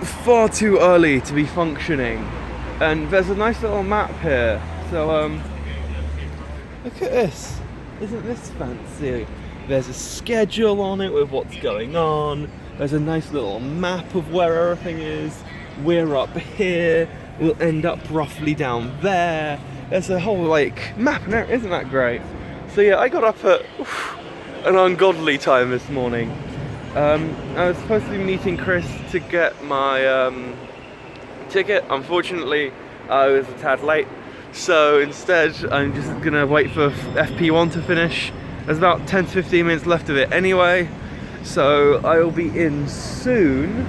far too early to be functioning. And there's a nice little map here. So, look at this. Isn't this fancy? There's a schedule on it with what's going on. There's a nice little map of where everything is. We're up here. We'll end up roughly down there. There's a whole like map and everything. Isn't that great? So yeah, I got up at an ungodly time this morning. I was supposed to be meeting Chris to get my ticket. Unfortunately, I was a tad late. So instead, I'm just gonna wait for FP1 to finish. There's about 10 to 15 minutes left of it anyway. So I'll be in soon.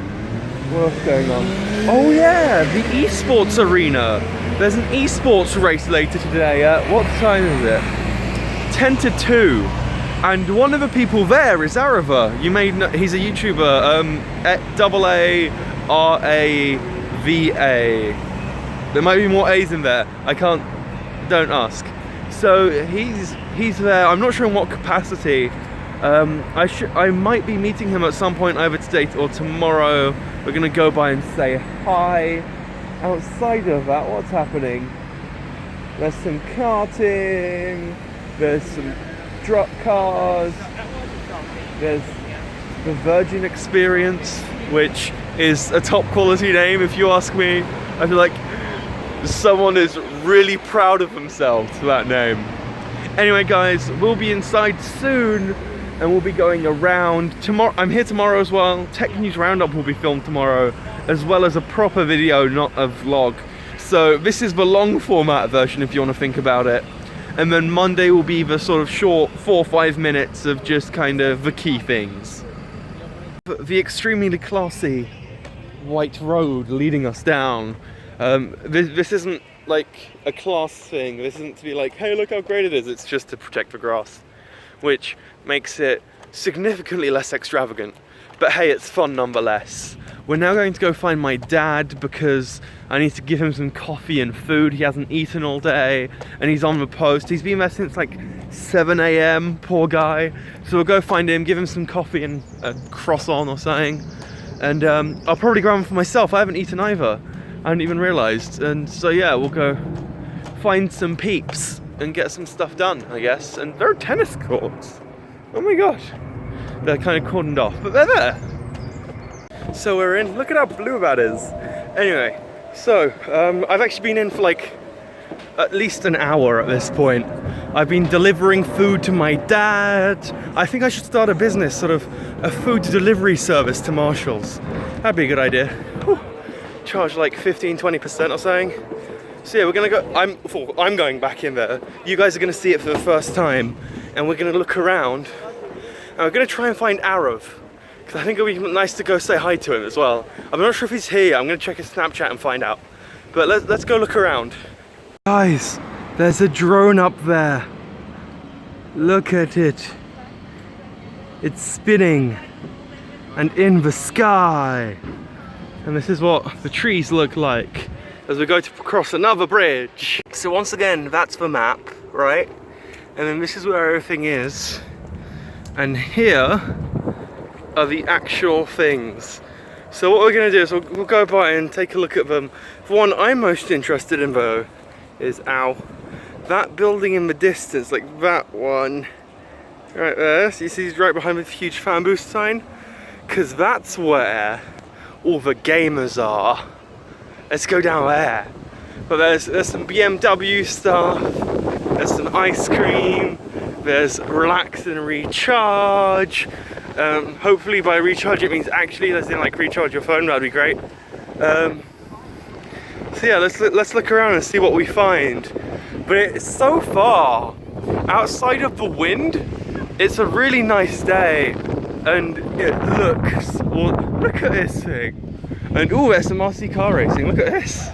What else going on? Oh yeah, the esports arena. There's an esports race later today. What time is it? 10 to 2. And one of the people there is Arava. You may know, he's a YouTuber. AARAVA. There might be more A's in there. Don't ask. So he's there. I'm not sure in what capacity. I might be meeting him at some point either today or tomorrow. We're gonna go by and say hi. Outside of that, what's happening? There's some karting. There's some drop cars. There's the Virgin Experience, which is a top quality name if you ask me. I feel like someone is really proud of themselves for that name. Anyway guys, we'll be inside soon and we'll be going around. Tomorrow, I'm here tomorrow as well. Tech News Roundup will be filmed tomorrow, as well as a proper video, not a vlog. So this is the long format version if you want to think about it. And then Monday will be the sort of short 4 or 5 minutes of just kind of the key things. The extremely classy white road leading us down. This isn't like a class thing. This isn't to be like, hey, look how great it is. It's just to protect the grass, which makes it significantly less extravagant. But hey, it's fun nonetheless. We're now going to go find my dad because I need to give him some coffee and food. He hasn't eaten all day and he's on the post. He's been there since like 7 AM, poor guy. So we'll go find him, give him some coffee and a croissant or something. And I'll probably grab one for myself. I haven't eaten either. I hadn't even realised. And so yeah, we'll go find some peeps and get some stuff done, I guess. And there are tennis courts. Oh my gosh. They're kind of cordoned off, but they're there. So we're in. Look at how blue that is. Anyway, so I've actually been in for like at least an hour at this point. I've been delivering food to my dad. I think I should start a business, sort of a food delivery service to Marshalls. That'd be a good idea. Whew. Charge like 15-20% or something. So yeah, we're gonna go. I'm going back in there. You guys are gonna see it for the first time, and we're gonna look around, and we're gonna try and find Arav, because I think it'll be nice to go say hi to him as well. I'm not sure if he's here. I'm gonna check his Snapchat and find out. But let's go look around. Guys, there's a drone up there. Look at it. It's spinning and in the sky. And this is what the trees look like as we go to cross another bridge. So once again, that's the map, right? And then this is where everything is. And here are the actual things. So what we're gonna do is we'll go by and take a look at them. The one I'm most interested in though is, that building in the distance, like that one right there. So you see he's right behind the huge fan boost sign? Because that's where all the gamers are. Let's go down there. But there's some BMW stuff, there's some ice cream, there's relax and recharge. Hopefully by recharge it means actually, as in like recharge your phone, that'd be great. So yeah, let's look around and see what we find. But it's so far outside of the wind, it's a really nice day. And it looks, well, look at this thing. And oh, there's some RC car racing, look at this.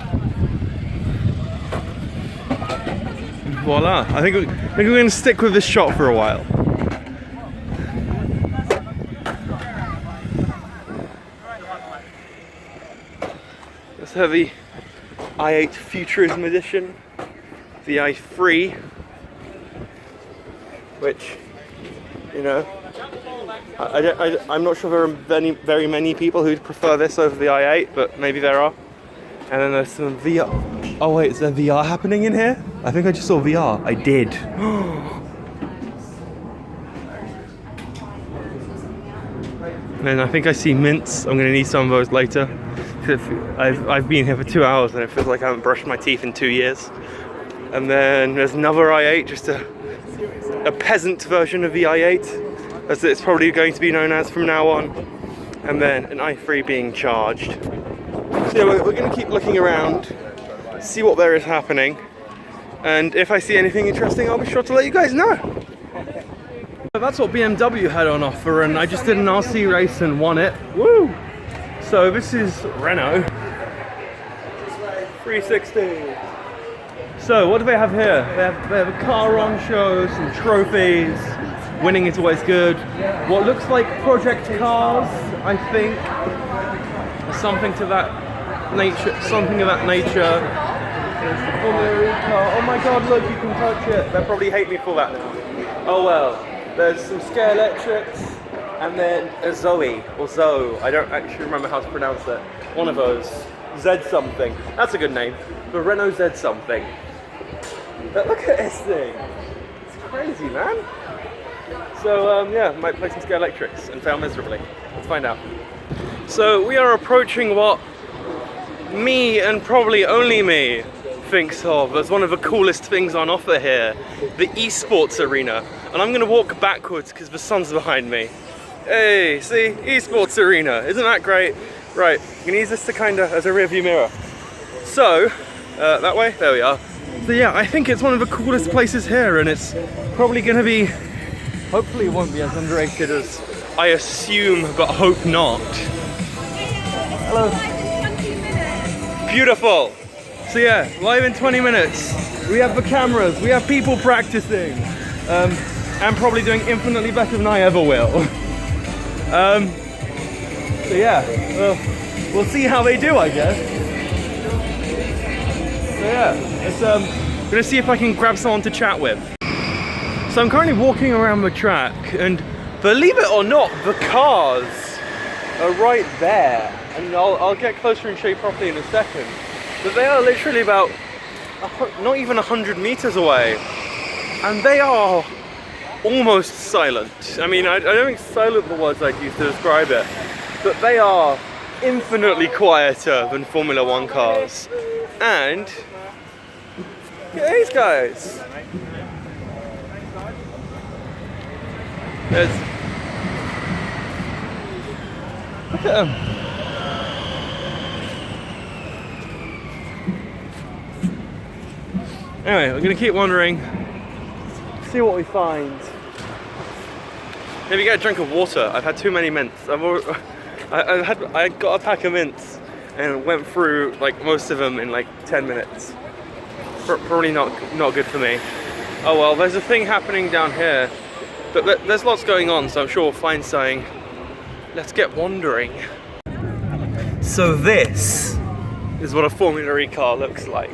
Voila, I think we're going to stick with this shot for a while. Let's have the i8 Futurism Edition, the i3, which, you know, I'm not sure there are very many people who'd prefer this over the i8, but maybe there are. And then there's some VR. Oh wait, is there VR happening in here? I think I just saw VR. I did. And I think I see mints. I'm gonna need some of those later. I've been here for 2 hours and it feels like I haven't brushed my teeth in 2 years. And then there's another i8, just a peasant version of the i8, as it's probably going to be known as from now on. And then an i3 being charged. So yeah, we're going to keep looking around, see what there is happening, and if I see anything interesting, I'll be sure to let you guys know. That's what BMW had on offer, and I just did an RC race and won it. Woo! So this is Renault 360. So what do they have here? They have a car on show, some trophies. Winning is always good. What looks like project cars, I think. Something to that nature. Something of that nature. There's the Formula E car. Oh my god, look, you can touch it. They'll probably hate me for that. Oh well. There's some Scare Electrics. And then a Zoe, or Zoe. I don't actually remember how to pronounce it. One of those. Z something. That's a good name. The Renault Z something. But look at this thing. It's crazy, man. So yeah, might play some Scare Electrics and fail miserably. Let's find out. So we are approaching what me, and probably only me, thinks of as one of the coolest things on offer here. The esports arena. And I'm going to walk backwards because the sun's behind me. Hey, see? Esports arena. Isn't that great? Right, I'm going to use this to kind of as a rear view mirror. So, that way? There we are. So yeah, I think it's one of the coolest places here, and it's probably going to be, hopefully it won't be as underrated as I assume, but hope not. Hello. Beautiful. So yeah, live in 20 minutes. We have the cameras, we have people practicing, and probably doing infinitely better than I ever will. So yeah, well, we'll see how they do, I guess. So yeah, I'm gonna see if I can grab someone to chat with. So I'm currently walking around the track, and believe it or not, the cars are right there. And I'll get closer and show you properly in a second. But they are literally about, not even 100 meters away. And they are almost silent. I mean, I don't think silent are the words I'd use to describe it. But they are infinitely quieter than Formula One cars. And look at these guys. Look at them. Anyway, we're gonna keep wandering, see what we find. Maybe get a drink of water. I've had too many mints. I got a pack of mints and went through like most of them in like 10 minutes. Probably not good for me. Oh well, there's a thing happening down here, but there's lots going on, so I'm sure we'll find something. Let's get wandering. So this is what a Formula E car looks like.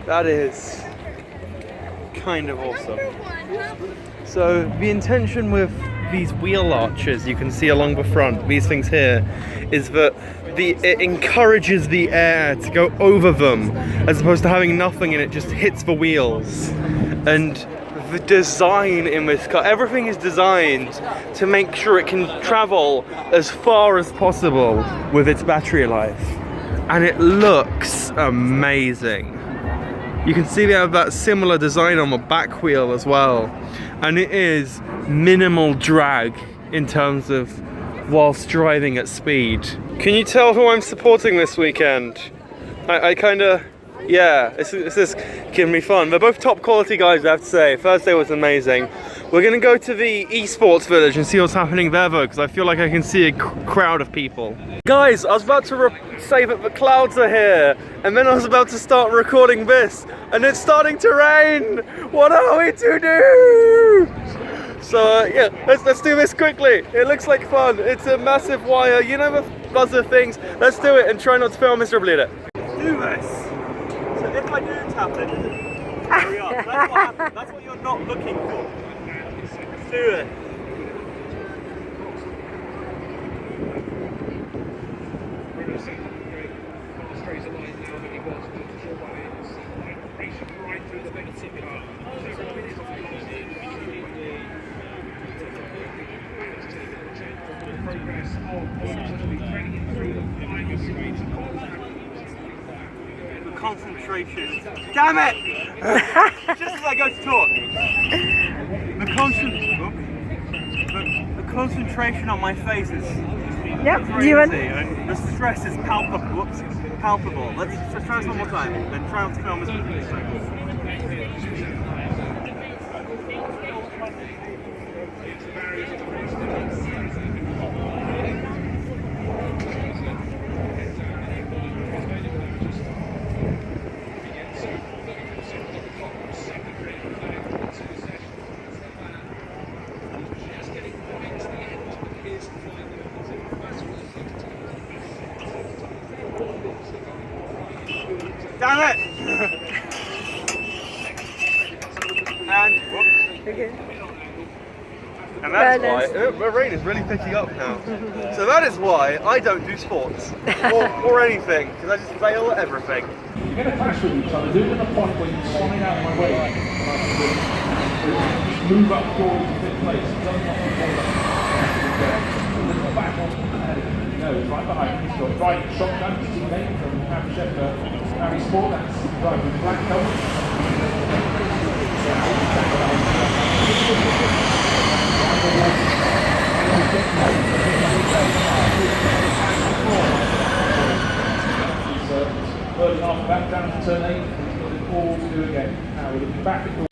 That is kind of awesome. So the intention with these wheel arches you can see along the front, these things here, is that it encourages the air to go over them, as opposed to having nothing and it just hits the wheels. And the design in this car, everything is designed to make sure it can travel as far as possible with its battery life. And it looks amazing. You can see they have that similar design on the back wheel as well. And it is minimal drag in terms of whilst driving at speed. Can you tell who I'm supporting this weekend? I kind of, yeah, this is giving me fun. They're both top quality guys, I have to say. Thursday was amazing. We're gonna go to the esports village and see what's happening there though, because I feel like I can see a crowd of people. Guys, I was about to say that the clouds are here, and then I was about to start recording this, and it's starting to rain! What are we to do? So yeah, let's do this quickly. It looks like fun. It's a massive wire, you know the buzzer things. Let's do it and try not to fail miserably at it. Do this. So if I do tap it, there we are. That's what happens. That's what you're not looking for. Do it. The concentration. Damn it! Just as I go to talk. The concentration on my face is crazy. And the stress is palpable. Whoops, palpable. Let's try this one more time. Then try not to film this with me. Damn it! And whoops. Okay. And that's why the rain is really picking up now. So that is why I don't do sports or anything, because I just fail at everything. You get a clash with each other, do it at the point where you slide out of my way. Move up forward to fifth place. It doesn't want to fall back on the head. No, it's right behind him. He's got right shotgun teammate from Harry Sheffer. Harry Sport, that's driving with black coat. Early half back down to turn 8, he's got it all to do again. Now we're looking back at the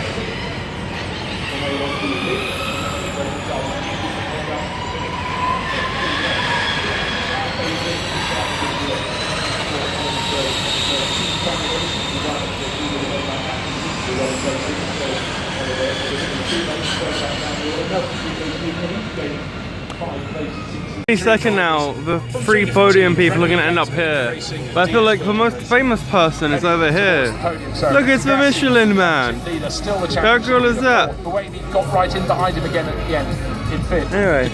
Any second now, the three podium people are going to end up here. But I feel like the most famous person is over here. Look, it's the Michelin Man. How cool is that? The way he got right in behind him again at the end in fifth. Anyway,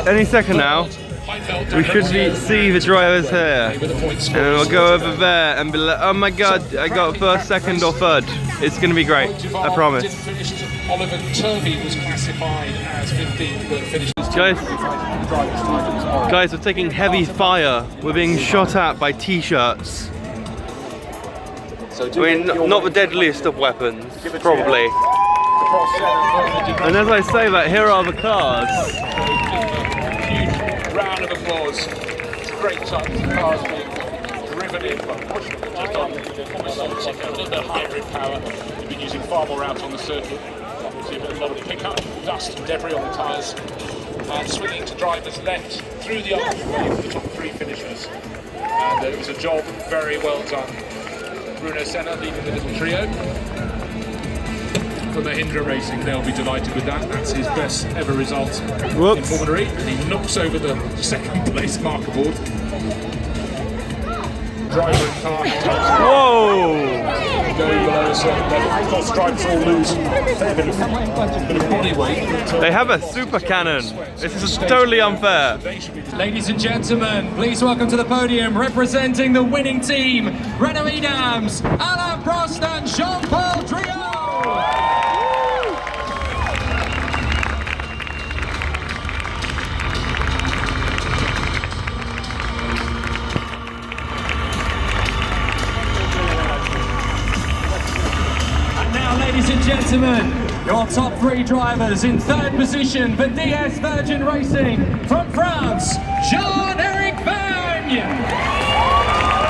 any second now, we should see the drivers here. And we'll go over there and be like, oh my god, I got first, second or third. It's going to be great, I promise. Oliver Turvey was classified as 15th, but finished. Guys, we're taking heavy fire. We're being shot at by t-shirts. I mean, not the deadliest of weapons, probably. And as I say that, here are the cars. Huge round of applause. It's a great time for cars being driven in, but pushed just on almost a little bit of hybrid power. They've been using far more out on the circuit. See a lot of pickup, dust and debris on the tyres. And swinging to drivers left through the arc for the top three finishers. And it was a job very well done. Bruno Senna leading the little trio. For Mahindra Racing, they'll be delighted with that. That's his best ever result in Formula E. And he knocks over the second place marker board. Driver and car. Whoa! Go below a certain level. Of course, drivers all lose a fair bit of body weight. They have a super cannon. This is totally unfair. Ladies and gentlemen, please welcome to the podium, representing the winning team, Renault Edams, Alain Prost and Jean-Paul Driot. Ladies and gentlemen, your top three drivers in third position for DS Virgin Racing from France, Jean-Eric Vergne.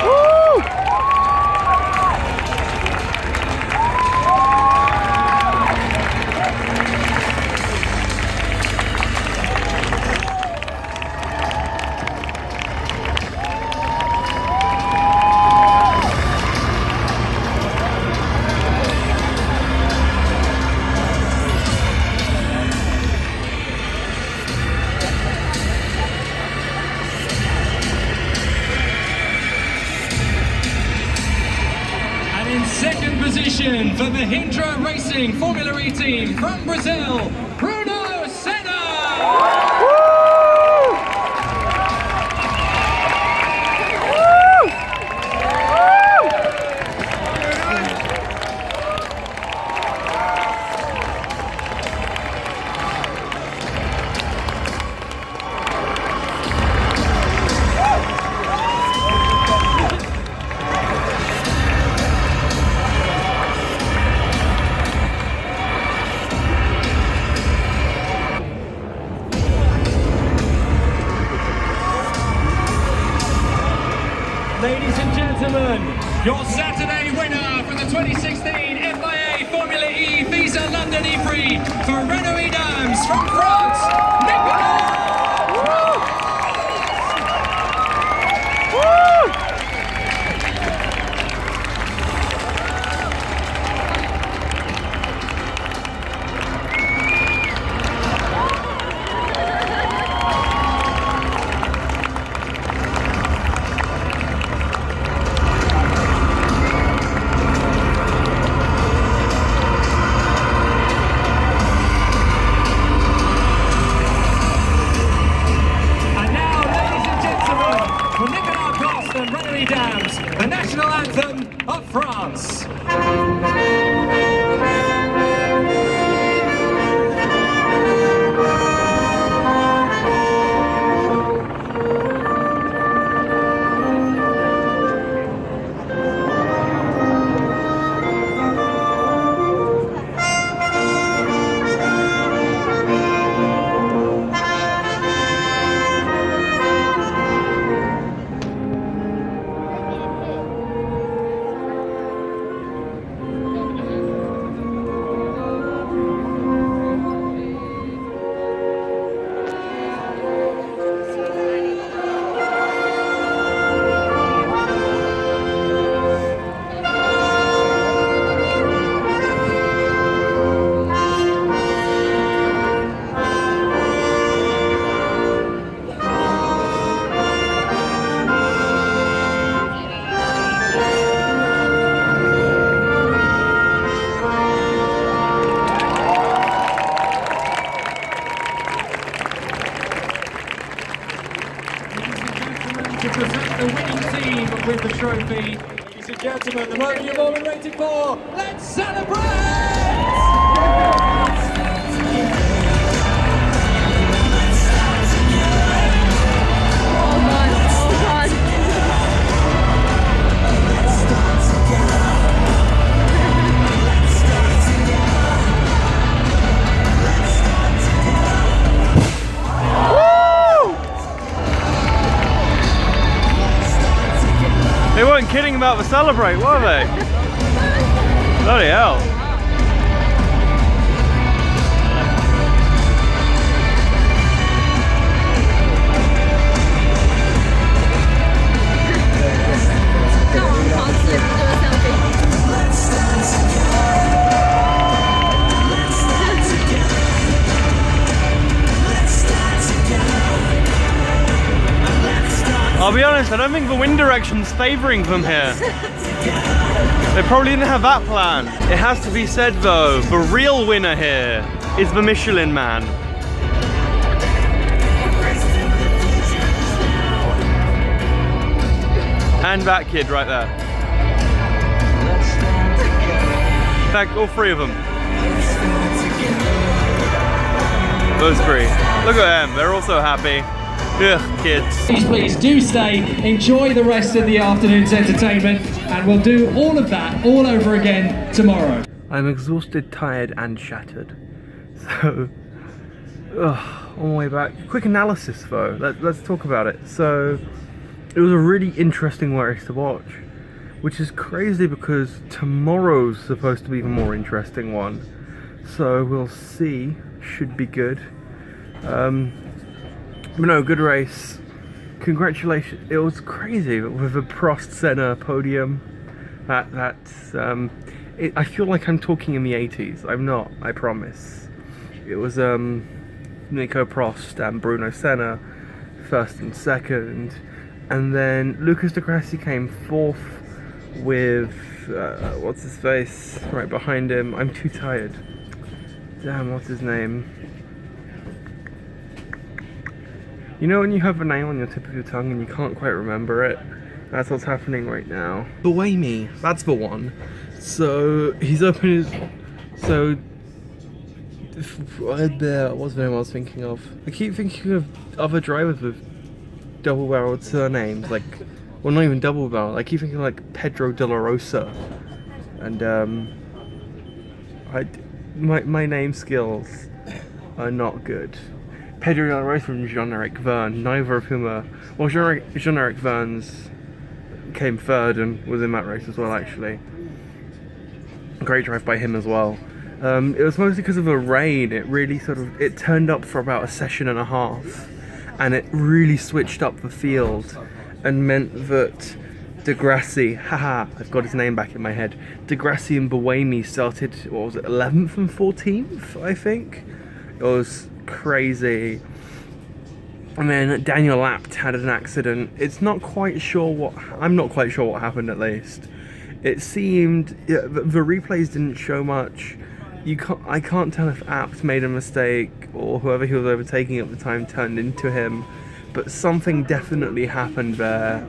Woo! Second position for the Mahindra Racing Formula E team from Brazil, Bruno Senna. Woo! Woo! Ladies and gentlemen, your Saturday winner from the 2016 FIA Formula E Visa London E-Prix for Renault Dams from France, Nicolas! The national anthem of France. To present the winning team with the trophy. Ladies and gentlemen, the moment you've all been waiting for, let's celebrate! They weren't kidding about the celebrate, were they? Bloody hell. I'll be honest, I don't think the wind direction's favouring them here. They probably didn't have that plan. It has to be said though, the real winner here is the Michelin Man. And that kid right there. In fact, all three of them. Those three. Look at them, they're also happy. Ugh, kids. Please do stay, enjoy the rest of the afternoon's entertainment, and we'll do all of that all over again tomorrow. I'm exhausted, tired, and shattered. So, on my way back. Quick analysis though, let's talk about it. So, it was a really interesting race to watch, which is crazy because tomorrow's supposed to be the more interesting one. So, we'll see. Should be good. But no, good race. Congratulations. It was crazy with the Prost Senna podium. I feel like I'm talking in the 80s. I'm not, I promise. It was Nico Prost and Bruno Senna first and second, and then Lucas Di Grassi came fourth with what's his face right behind him. I'm too tired. Damn, what's his name? You know when you have a name on your tip of your tongue and you can't quite remember it? That's what's happening right now. Buemi, that's the one. So he's opened his. So what's the name I was thinking of? I keep thinking of other drivers with double-barreled surnames, like, well, not even double-barreled. I keep thinking like Pedro de la Rosa, and my name skills are not good. Pedro de la Rosa and Jean-Eric Verne, neither of whom are, well, Jean-Eric Verne's came third and was in that race as well, actually. Great drive by him as well. It was mostly because of the rain. It really it turned up for about a session and a half, and it really switched up the field and meant that Degrassi, I've got his name back in my head. Degrassi and Buemi started, what was it, 11th and 14th, I think? It was crazy. And then Daniel Abt had an accident. I'm not quite sure what happened, at least. It seemed, the replays didn't show much. I can't tell if Abt made a mistake or whoever he was overtaking at the time turned into him, but something definitely happened there.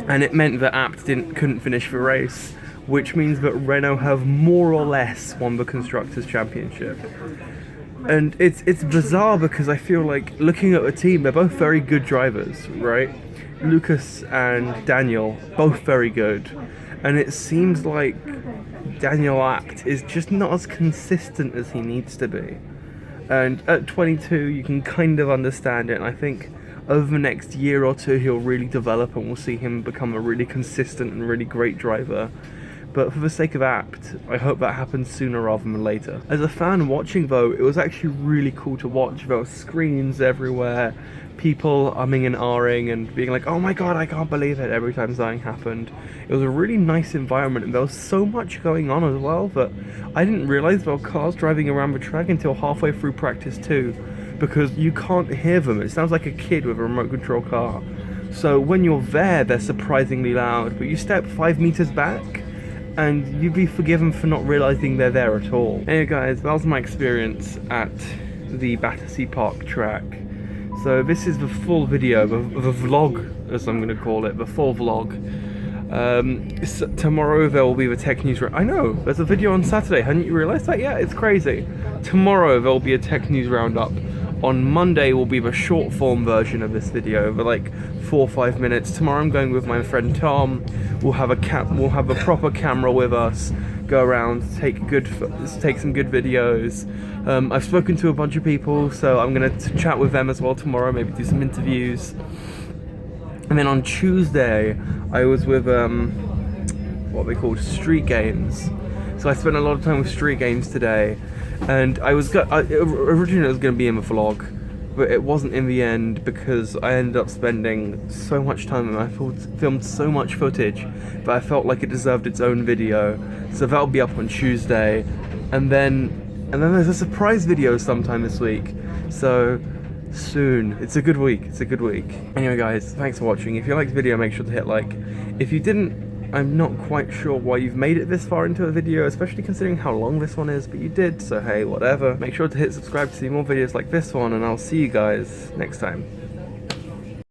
And it meant that Abt couldn't finish the race, which means that Renault have more or less won the Constructors' Championship. And it's bizarre because I feel like, looking at the team, they're both very good drivers, right? Lucas and Daniel, both very good. And it seems like Daniel Abt is just not as consistent as he needs to be. And at 22, you can kind of understand it, and I think over the next year or two he'll really develop and we'll see him become a really consistent and really great driver. But for the sake of Abt, I hope that happens sooner rather than later. As a fan watching though, it was actually really cool to watch. There were screens everywhere, people umming and ahhing and being like, oh my god, I can't believe it, every time something happened. It was a really nice environment, and there was so much going on as well that I didn't realise there were cars driving around the track until halfway through practice 2, because you can't hear them. It sounds like a kid with a remote control car. So when you're there, they're surprisingly loud, but you step 5 meters back and you'd be forgiven for not realising they're there at all. Anyway guys, that was my experience at the Battersea Park track. So this is the full video, the vlog, as I'm going to call it, the full vlog. Tomorrow there will be the tech news. I know, there's a video on Saturday, hadn't you realised that? Yeah, it's crazy. Tomorrow there will be a tech news roundup. On Monday will be the short form version of this video, for like 4 or 5 minutes. Tomorrow I'm going with my friend Tom. We'll have a proper camera with us, go around, take some good videos. I've spoken to a bunch of people, so I'm gonna chat with them as well tomorrow, maybe do some interviews. And then on Tuesday, I was with what they called Street Games. So I spent a lot of time with Street Games today, and originally it was going to be in the vlog, but it wasn't in the end because I ended up spending so much time and I filmed so much footage that I felt like it deserved its own video. So that'll be up on Tuesday, and then there's a surprise video sometime this week. So soon. It's a good week. Anyway guys, thanks for watching. If you liked the video, make sure to hit like. If you didn't, I'm not quite sure why you've made it this far into a video, especially considering how long this one is, but you did, so hey, whatever. Make sure to hit subscribe to see more videos like this one, and I'll see you guys next time.